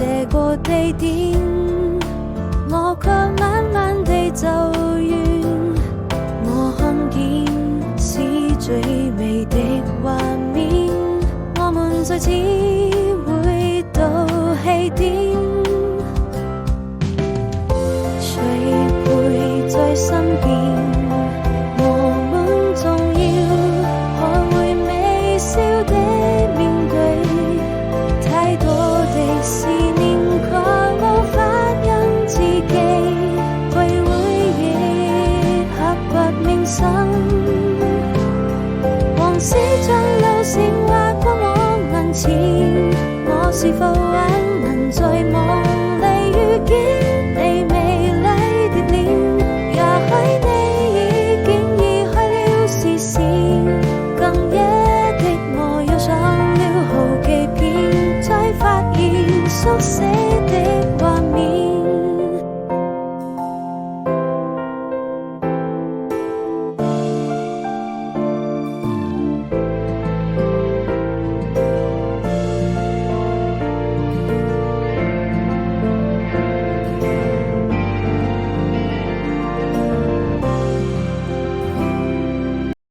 這個地點，我卻慢慢地走遠。我看見是最美的畫面，我們再次回到起點。誰陪在身邊？我們總要學會微笑的面對，太多的思念卻無法因自己去回憶，刻骨銘心。往事像流星劃過我眼前，我是否還能在夢裡遇見你美麗的臉？也許你已經移開了視線，更夜的我又上了好幾遍，才發現宿舍